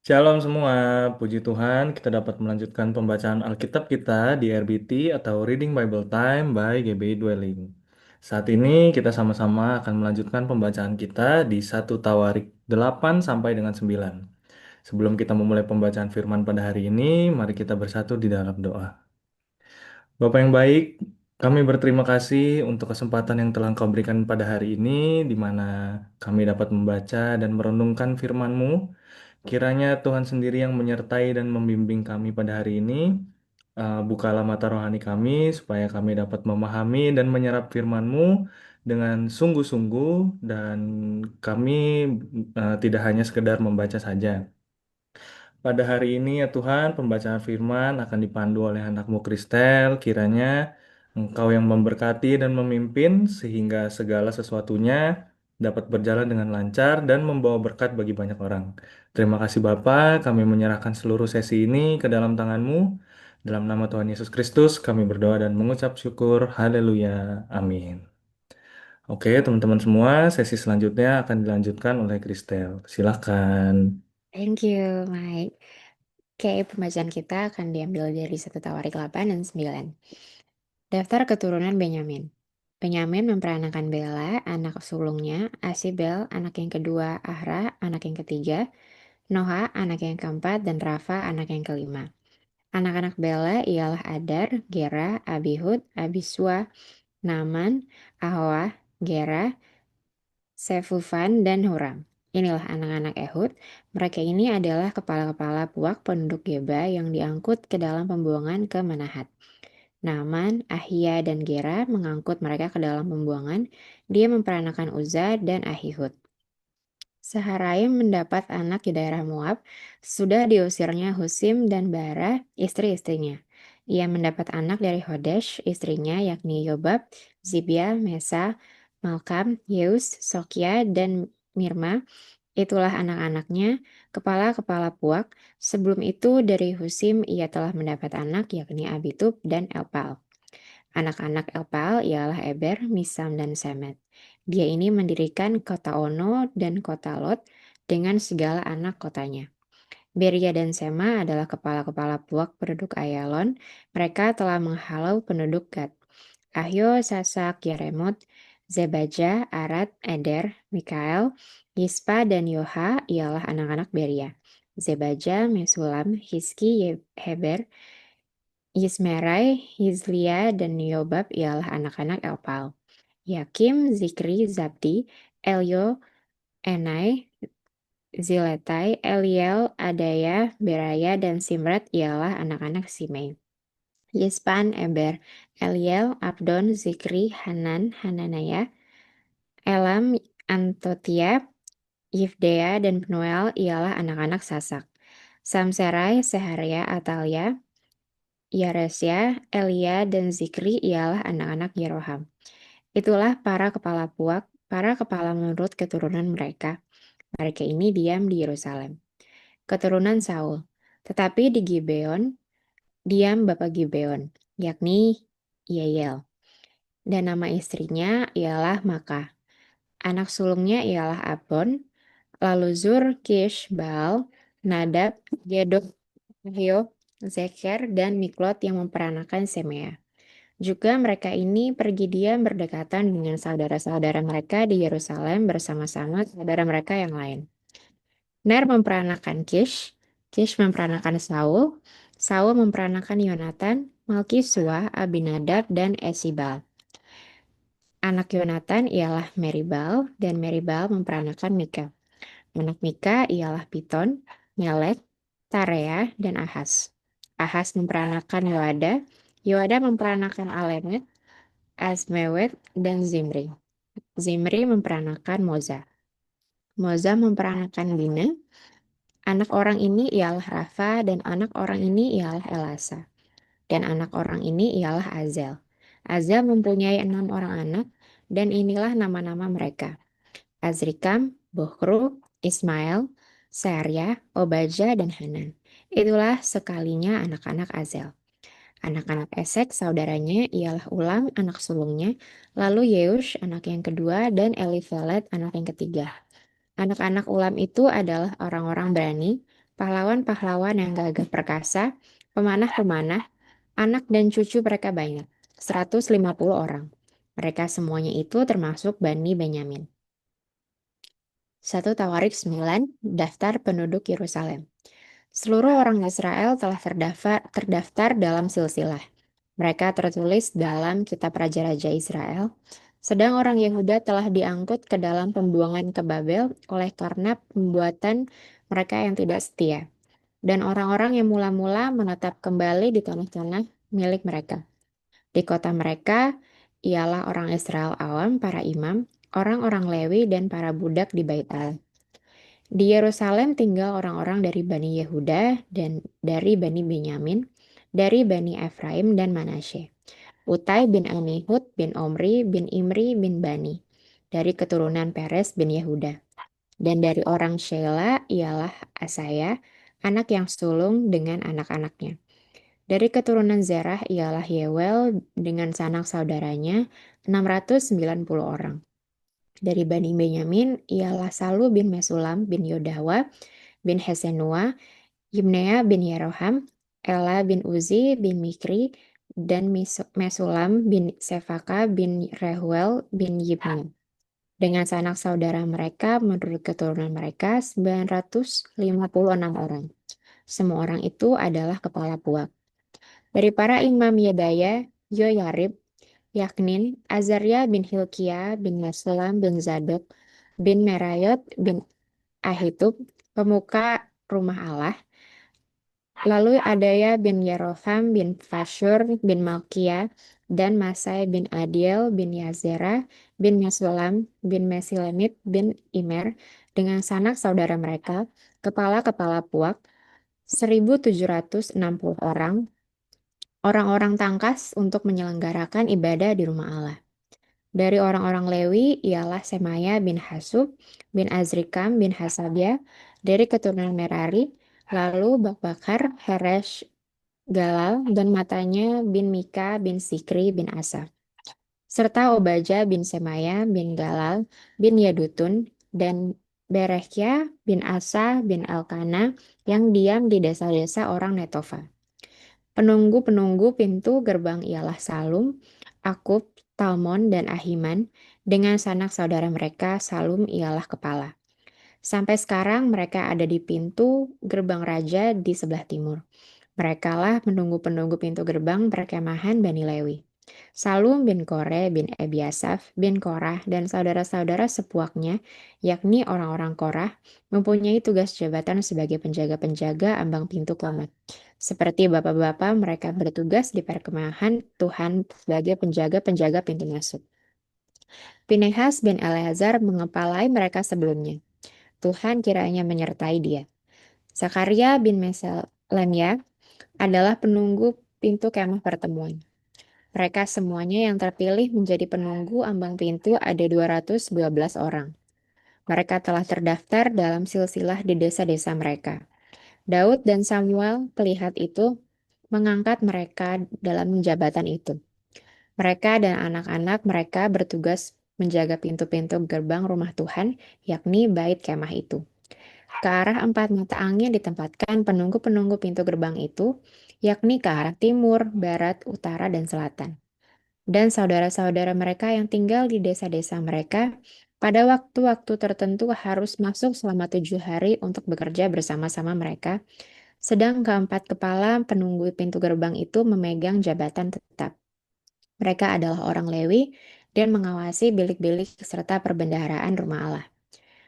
Shalom semua, puji Tuhan kita dapat melanjutkan pembacaan Alkitab kita di RBT atau Reading Bible Time by GBI Dwelling. Saat ini kita sama-sama akan melanjutkan pembacaan kita di 1 Tawarik 8 sampai dengan 9. Sebelum kita memulai pembacaan firman pada hari ini, mari kita bersatu di dalam doa. Bapak yang baik, kami berterima kasih untuk kesempatan yang telah Engkau berikan pada hari ini, di mana kami dapat membaca dan merenungkan firman-Mu. Kiranya Tuhan sendiri yang menyertai dan membimbing kami pada hari ini. Bukalah mata rohani kami, supaya kami dapat memahami dan menyerap firman-Mu dengan sungguh-sungguh, dan kami tidak hanya sekedar membaca saja. Pada hari ini ya Tuhan, pembacaan firman akan dipandu oleh anak-Mu Kristel. Kiranya Engkau yang memberkati dan memimpin sehingga segala sesuatunya dapat berjalan dengan lancar dan membawa berkat bagi banyak orang. Terima kasih Bapa, kami menyerahkan seluruh sesi ini ke dalam tangan-Mu. Dalam nama Tuhan Yesus Kristus kami berdoa dan mengucap syukur. Haleluya. Amin. Oke, teman-teman semua, sesi selanjutnya akan dilanjutkan oleh Kristel. Silakan. Thank you, Mike. Oke, pembacaan kita akan diambil dari 1 Tawarik 8 dan 9. Daftar keturunan Benyamin. Benyamin memperanakan Bela, anak sulungnya, Asibel, anak yang kedua, Ahra, anak yang ketiga, Noha, anak yang keempat, dan Rafa, anak yang kelima. Anak-anak Bela ialah Adar, Gera, Abihud, Abiswa, Naaman, Ahoah, Gera, Sefufan, dan Huram. Inilah anak-anak Ehud. Mereka ini adalah kepala-kepala puak penduduk Geba yang diangkut ke dalam pembuangan ke Manahat. Naaman, Ahia, dan Gera mengangkut mereka ke dalam pembuangan. Dia memperanakan Uza dan Ahihud. Saharaim mendapat anak di daerah Moab, sudah diusirnya Husim dan Bara, istri-istrinya. Ia mendapat anak dari Hodesh, istrinya, yakni Yobab, Zibia, Mesa, Malkam, Yeus, Sokya, dan Mirma. Itulah anak-anaknya, kepala-kepala puak. Sebelum itu dari Husim ia telah mendapat anak, yakni Abitub dan Elpal. Anak-anak Elpal ialah Eber, Misam, dan Semet. Dia ini mendirikan kota Ono dan kota Lot dengan segala anak kotanya. Beria dan Sema adalah kepala-kepala puak penduduk Ayalon. Mereka telah menghalau penduduk Gad. Ahio, Sasak, Yeremot, Zebaja, Arad, Eder, Mikael, Yispa, dan Yoha ialah anak-anak Beria. Zebaja, Mesulam, Hiski, Heber, Yismerai, Hizlia, dan Yobab ialah anak-anak Elpal. Yakim, Zikri, Zabdi, Elio, Enai, Ziletai, Eliel, Adaya, Beraya, dan Simrat ialah anak-anak Simei. Yispan, Eber, Eliel, Abdon, Zikri, Hanan, Hananaya, Elam, Antotia, Yifdea, dan Penuel ialah anak-anak Sasak. Samserai, Seharia, Atalia, Yaresya, Elia, dan Zikri ialah anak-anak Yeroham. Itulah para kepala puak, para kepala menurut keturunan mereka. Mereka ini diam di Yerusalem. Keturunan Saul. Tetapi di Gibeon, diam bapak Gibeon, yakni Yeyel. Dan nama istrinya ialah Maka. Anak sulungnya ialah Abon, lalu Zur, Kish, Baal, Nadab, Gedok, Ahio, Zeker, dan Miklot yang memperanakan Semea. Juga mereka ini pergi diam berdekatan dengan saudara-saudara mereka di Yerusalem bersama-sama saudara mereka yang lain. Ner memperanakan Kish, Kish memperanakan Saul, Saul memperanakan Yonatan, Malkisua, Abinadab, dan Esibal. Anak Yonatan ialah Meribal, dan Meribal memperanakan Mika. Anak Mika ialah Piton, Melek, Tarea, dan Ahas. Ahas memperanakan Yoada, Yoada memperanakan Alemet, Asmewet, dan Zimri. Zimri memperanakan Moza. Moza memperanakan Bina. Anak orang ini ialah Rafa, dan anak orang ini ialah Elasa. Dan anak orang ini ialah Azel. Azel mempunyai 6 orang anak, dan inilah nama-nama mereka. Azrikam, Bohru, Ismail, Serya, Obaja, dan Hanan. Itulah sekalinya anak-anak Azel. Anak-anak Esek, saudaranya, ialah Ulam, anak sulungnya, lalu Yeush, anak yang kedua, dan Elifelet, anak yang ketiga. Anak-anak Ulam itu adalah orang-orang berani, pahlawan-pahlawan yang gagah perkasa, pemanah-pemanah, anak dan cucu mereka banyak, 150 orang. Mereka semuanya itu termasuk Bani Benyamin. 1 Tawarik 9, Daftar penduduk Yerusalem. Seluruh orang Israel telah terdaftar dalam silsilah. Mereka tertulis dalam kitab Raja-Raja Israel. Sedang orang Yehuda telah diangkut ke dalam pembuangan ke Babel oleh karena pembuatan mereka yang tidak setia. Dan orang-orang yang mula-mula menetap kembali di tanah-tanah milik mereka. Di kota mereka ialah orang Israel awam, para imam, orang-orang Lewi, dan para budak di Bait Allah. Di Yerusalem tinggal orang-orang dari Bani Yehuda dan dari Bani Benyamin, dari Bani Efraim dan Manasye. Utai bin Amihud bin Omri bin Imri bin Bani, dari keturunan Peres bin Yehuda. Dan dari orang Sheila ialah Asaya, anak yang sulung dengan anak-anaknya. Dari keturunan Zerah ialah Yewel dengan sanak saudaranya 690 orang. Dari Bani Benyamin ialah Salu bin Mesulam bin Yodawa bin Hesenua, Yimnea bin Yeroham, Ela bin Uzi bin Mikri, dan Mesulam bin Sefaka bin Rehuel bin Yibni. Dengan sanak saudara mereka menurut keturunan mereka 956 orang. Semua orang itu adalah kepala puak. Dari para imam Yedaya, Yoyarib, Yaknin, Azaria bin Hilkia bin Mesulam bin Zadok bin Merayot bin Ahitub, pemuka rumah Allah. Lalu Adaya bin Yeroham bin Fashur bin Malkia dan Masai bin Adiel bin Yazera bin Mesulam bin Mesilemit bin Imer dengan sanak saudara mereka, kepala-kepala puak, 1.760 orang, orang-orang tangkas untuk menyelenggarakan ibadah di rumah Allah. Dari orang-orang Lewi ialah Semaya bin Hasub bin Azrikam bin Hasabia dari keturunan Merari, lalu Bakbakar, Heresh, Galal, dan matanya bin Mika bin Sikri bin Asa, serta Obaja bin Semaya bin Galal bin Yadutun, dan Berekhya bin Asa bin Elkana yang diam di desa-desa orang Netofa. Penunggu-penunggu pintu gerbang ialah Salum, Akub, Talmon, dan Ahiman. Dengan sanak saudara mereka, Salum ialah kepala. Sampai sekarang mereka ada di pintu gerbang raja di sebelah timur. Merekalah penunggu-penunggu pintu gerbang perkemahan Bani Lewi. Salum bin Kore bin Ebiasaf bin Korah dan saudara-saudara sepuaknya, yakni orang-orang Korah, mempunyai tugas jabatan sebagai penjaga-penjaga ambang pintu Komat. Seperti bapak-bapak, mereka bertugas di perkemahan Tuhan sebagai penjaga-penjaga pintu masuk. Pinehas bin Eleazar mengepalai mereka sebelumnya. Tuhan kiranya menyertai dia. Zakaria bin Meselemia adalah penunggu pintu kemah pertemuan. Mereka semuanya yang terpilih menjadi penunggu ambang pintu ada 212 orang. Mereka telah terdaftar dalam silsilah di desa-desa mereka. Daud dan Samuel pelihat itu mengangkat mereka dalam jabatan itu. Mereka dan anak-anak mereka bertugas menjaga pintu-pintu gerbang rumah Tuhan, yakni bait kemah itu. Ke arah 4 mata angin ditempatkan penunggu-penunggu pintu gerbang itu, yakni ke arah timur, barat, utara, dan selatan. Dan saudara-saudara mereka yang tinggal di desa-desa mereka pada waktu-waktu tertentu harus masuk selama 7 hari untuk bekerja bersama-sama mereka, sedang keempat kepala penunggu pintu gerbang itu memegang jabatan tetap. Mereka adalah orang Lewi dan mengawasi bilik-bilik serta perbendaharaan rumah Allah.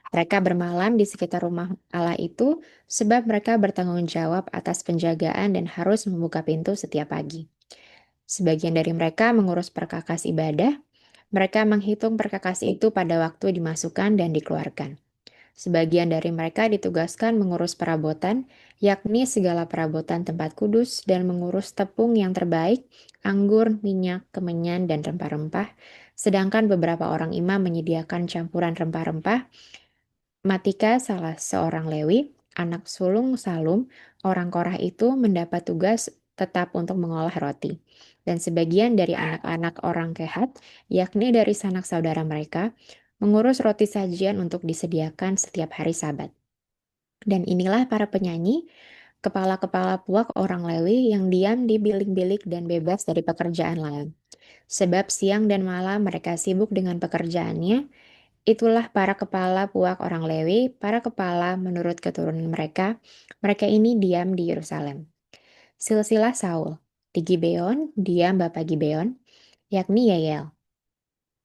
Mereka bermalam di sekitar rumah Allah itu sebab mereka bertanggung jawab atas penjagaan dan harus membuka pintu setiap pagi. Sebagian dari mereka mengurus perkakas ibadah. Mereka menghitung perkakas itu pada waktu dimasukkan dan dikeluarkan. Sebagian dari mereka ditugaskan mengurus perabotan, yakni segala perabotan tempat kudus dan mengurus tepung yang terbaik, anggur, minyak, kemenyan, dan rempah-rempah. Sedangkan beberapa orang imam menyediakan campuran rempah-rempah. Matika, salah seorang Lewi, anak sulung Salum, orang Korah itu mendapat tugas tetap untuk mengolah roti. Dan sebagian dari anak-anak orang Kehat, yakni dari sanak saudara mereka, mengurus roti sajian untuk disediakan setiap hari Sabat. Dan inilah para penyanyi, kepala-kepala puak orang Lewi yang diam di bilik-bilik dan bebas dari pekerjaan lain. Sebab siang dan malam mereka sibuk dengan pekerjaannya. Itulah para kepala puak orang Lewi, para kepala menurut keturunan mereka. Mereka ini diam di Yerusalem. Silsilah Saul. Di Gibeon, dia bapak Gibeon, yakni Yael.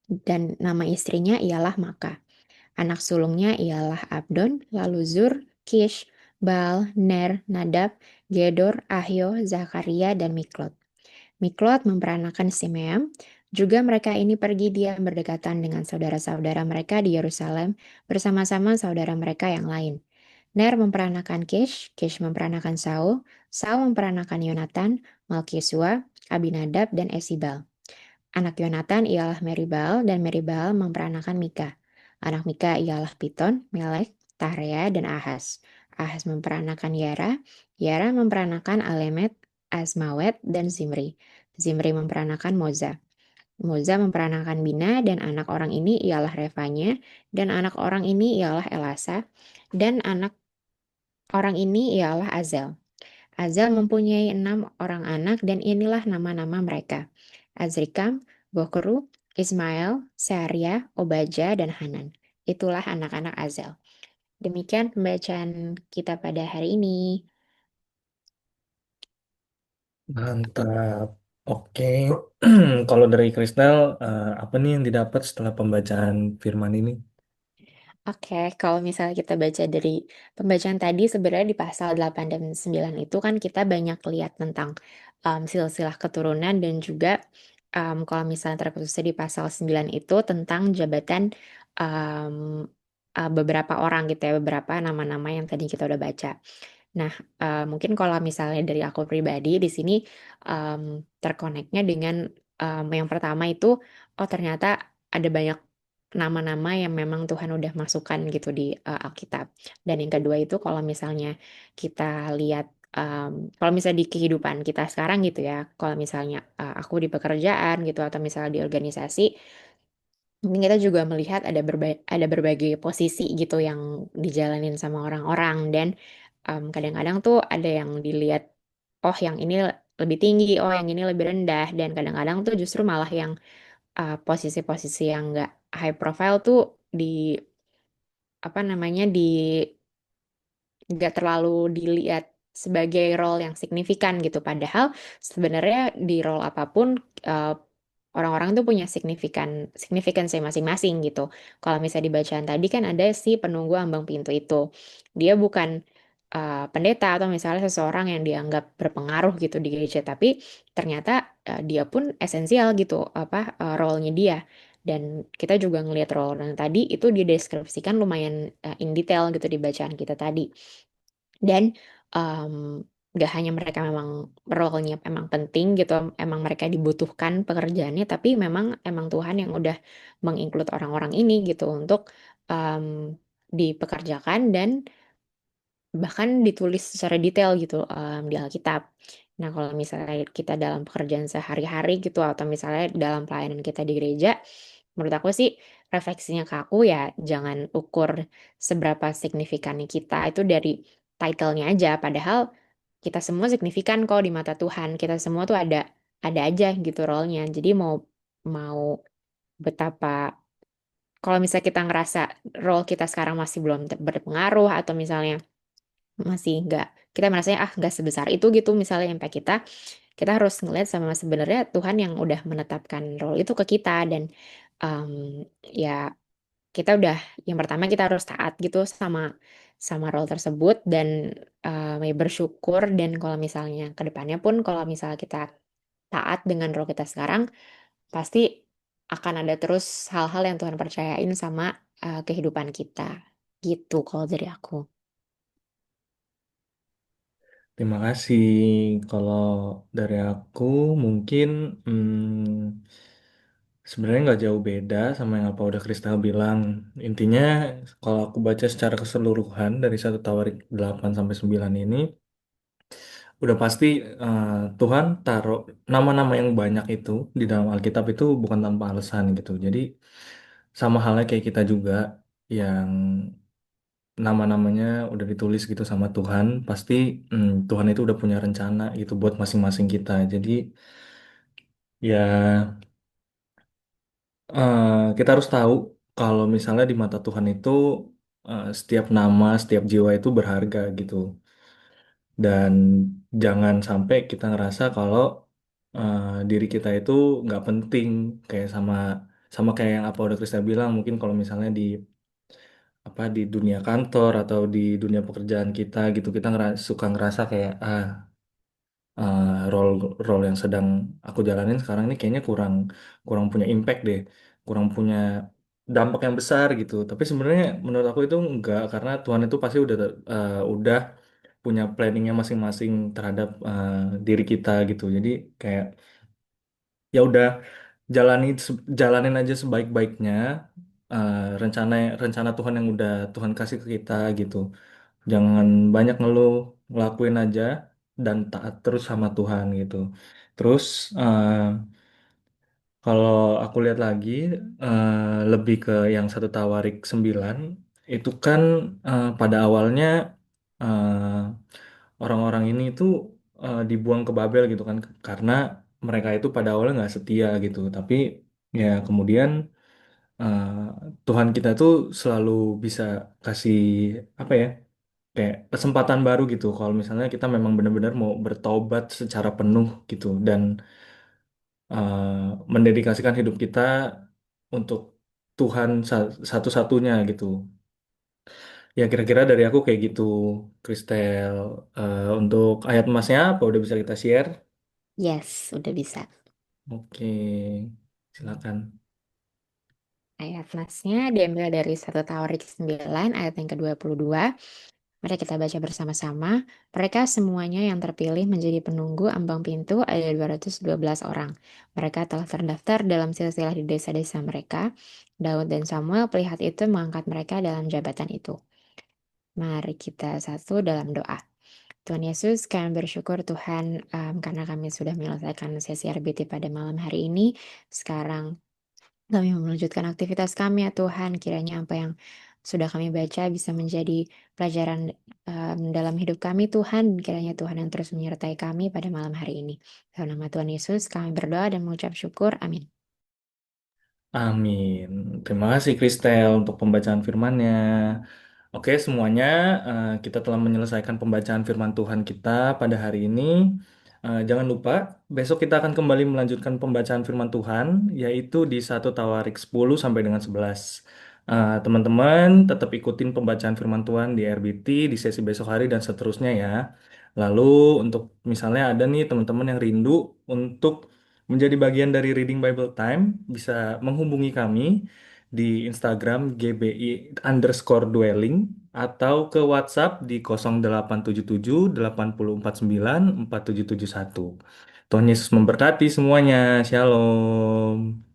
Dan nama istrinya ialah Maka. Anak sulungnya ialah Abdon, lalu Zur, Kish, Baal, Ner, Nadab, Gedor, Ahio, Zakaria, dan Miklot. Miklot memperanakan Simeam. Juga mereka ini pergi diam berdekatan dengan saudara-saudara mereka di Yerusalem bersama-sama saudara mereka yang lain. Ner memperanakan Kish, Kish memperanakan Saul, Saul memperanakan Yonatan, Malkisua, Abinadab, dan Esibal. Anak Yonatan ialah Meribal, dan Meribal memperanakan Mika. Anak Mika ialah Piton, Melek, Tarea, dan Ahas. Ahas memperanakan Yara, Yara memperanakan Alemet, Asmawet, dan Zimri. Zimri memperanakan Moza. Moza memperanakan Bina, dan anak orang ini ialah Revanya, dan anak orang ini ialah Elasa, dan anak orang ini ialah Azel. Azel mempunyai 6 orang anak dan inilah nama-nama mereka. Azrikam, Bokru, Ismail, Searia, Obaja, dan Hanan. Itulah anak-anak Azel. Demikian pembacaan kita pada hari ini. Mantap. Oke. Kalau dari Kristal, apa nih yang didapat setelah pembacaan firman ini? Oke, kalau misalnya kita baca dari pembacaan tadi, sebenarnya di pasal 8 dan 9 itu kan kita banyak lihat tentang silsilah keturunan dan juga kalau misalnya terkhususnya di pasal 9 itu tentang jabatan um, beberapa orang gitu ya, beberapa nama-nama yang tadi kita udah baca. Nah, mungkin kalau misalnya dari aku pribadi di sini em, terkoneknya dengan yang pertama itu, oh ternyata ada banyak nama-nama yang memang Tuhan udah masukkan gitu di Alkitab. Dan yang kedua itu kalau misalnya kita lihat, kalau misalnya di kehidupan kita sekarang gitu ya, kalau misalnya aku di pekerjaan gitu atau misalnya di organisasi, mungkin kita juga melihat ada berbagai posisi gitu yang dijalanin sama orang-orang dan kadang-kadang tuh ada yang dilihat, oh yang ini lebih tinggi, oh yang ini lebih rendah, dan kadang-kadang tuh justru malah yang posisi-posisi yang nggak high profile tuh di apa namanya nggak terlalu dilihat sebagai role yang signifikan gitu. Padahal sebenarnya di role apapun eh, orang-orang tuh punya signifikansi masing-masing gitu. Kalau misalnya di bacaan tadi kan ada si penunggu ambang pintu itu. Dia bukan pendeta atau misalnya seseorang yang dianggap berpengaruh gitu di gereja, tapi ternyata dia pun esensial gitu apa role-nya dia. Dan kita juga ngelihat role yang tadi itu dideskripsikan lumayan in detail gitu di bacaan kita tadi. Dan gak hanya mereka memang role-nya emang penting gitu, emang mereka dibutuhkan pekerjaannya, tapi memang emang Tuhan yang udah menginclude orang-orang ini gitu untuk em, dipekerjakan dan bahkan ditulis secara detail gitu di Alkitab. Nah, kalau misalnya kita dalam pekerjaan sehari-hari gitu atau misalnya dalam pelayanan kita di gereja, menurut aku sih refleksinya ke aku ya jangan ukur seberapa signifikannya kita itu dari title-nya aja. Padahal kita semua signifikan kok di mata Tuhan. Kita semua tuh ada aja gitu role-nya. Jadi mau mau betapa kalau misalnya kita ngerasa role kita sekarang masih belum berpengaruh atau misalnya masih nggak kita merasanya nggak sebesar itu gitu misalnya impact kita harus ngeliat sama sebenarnya Tuhan yang udah menetapkan role itu ke kita dan em, ya kita udah yang pertama kita harus taat gitu sama sama role tersebut dan ya bersyukur dan kalau misalnya ke depannya pun kalau misalnya kita taat dengan role kita sekarang pasti akan ada terus hal-hal yang Tuhan percayain sama kehidupan kita gitu kalau dari aku. Terima kasih. Kalau dari aku mungkin sebenarnya nggak jauh beda sama yang apa udah Kristal bilang. Intinya kalau aku baca secara keseluruhan dari 1 Tawarik 8 sampai 9 ini, udah pasti Tuhan taruh nama-nama yang banyak itu di dalam Alkitab itu bukan tanpa alasan gitu. Jadi sama halnya kayak kita juga yang nama-namanya udah ditulis gitu sama Tuhan, pasti Tuhan itu udah punya rencana gitu buat masing-masing kita. Jadi ya kita harus tahu kalau misalnya di mata Tuhan itu setiap nama, setiap jiwa itu berharga gitu. Dan jangan sampai kita ngerasa kalau diri kita itu nggak penting kayak sama sama kayak yang apa udah Krista bilang mungkin kalau misalnya di apa di dunia kantor atau di dunia pekerjaan kita gitu kita suka ngerasa kayak eh, role role yang sedang aku jalanin sekarang ini kayaknya kurang kurang punya impact deh, kurang punya dampak yang besar gitu. Tapi sebenarnya menurut aku itu enggak karena Tuhan itu pasti udah punya planningnya masing-masing terhadap diri kita gitu. Jadi kayak ya udah jalanin aja sebaik-baiknya eh, rencana rencana Tuhan yang udah Tuhan kasih ke kita gitu. Jangan banyak ngeluh, ngelakuin aja dan taat terus sama Tuhan gitu. Terus eh, kalau aku lihat lagi lebih ke yang satu Tawarik 9 itu kan pada awalnya orang-orang ini itu dibuang ke Babel gitu kan karena mereka itu pada awalnya nggak setia gitu. Tapi ya kemudian eh, Tuhan kita tuh selalu bisa kasih apa ya? Kayak kesempatan baru gitu kalau misalnya kita memang benar-benar mau bertobat secara penuh gitu dan mendedikasikan hidup kita untuk Tuhan satu-satunya gitu. Ya kira-kira dari aku kayak gitu, Kristel. Untuk ayat emasnya apa udah bisa kita share? Yes, udah bisa. Oke, silakan. Ayat nasnya diambil dari 1 Tawarik 9 ayat yang ke-22. Mari kita baca bersama-sama. Mereka semuanya yang terpilih menjadi penunggu ambang pintu ada 212 orang. Mereka telah terdaftar dalam silsilah di desa-desa mereka. Daud dan Samuel pelihat itu mengangkat mereka dalam jabatan itu. Mari kita satu dalam doa. Tuhan Yesus, kami bersyukur Tuhan karena kami sudah menyelesaikan sesi RBT pada malam hari ini. Sekarang kami mau melanjutkan aktivitas kami ya Tuhan, kiranya apa yang sudah kami baca bisa menjadi pelajaran dalam hidup kami Tuhan, kiranya Tuhan yang terus menyertai kami pada malam hari ini. Dalam nama Tuhan Yesus kami berdoa dan mengucap syukur. Amin. Amin. Terima kasih Kristel untuk pembacaan firman-Nya. Oke, semuanya kita telah menyelesaikan pembacaan firman Tuhan kita pada hari ini. Jangan lupa, besok kita akan kembali melanjutkan pembacaan firman Tuhan, yaitu di 1 Tawarik 10 sampai dengan 11. Teman-teman, tetap ikutin pembacaan firman Tuhan di RBT di sesi besok hari dan seterusnya ya. Lalu untuk misalnya ada nih teman-teman yang rindu untuk menjadi bagian dari Reading Bible Time, bisa menghubungi kami di Instagram GBI_dwelling atau ke WhatsApp di 0877 849 4771. Tuhan Yesus memberkati semuanya. Shalom.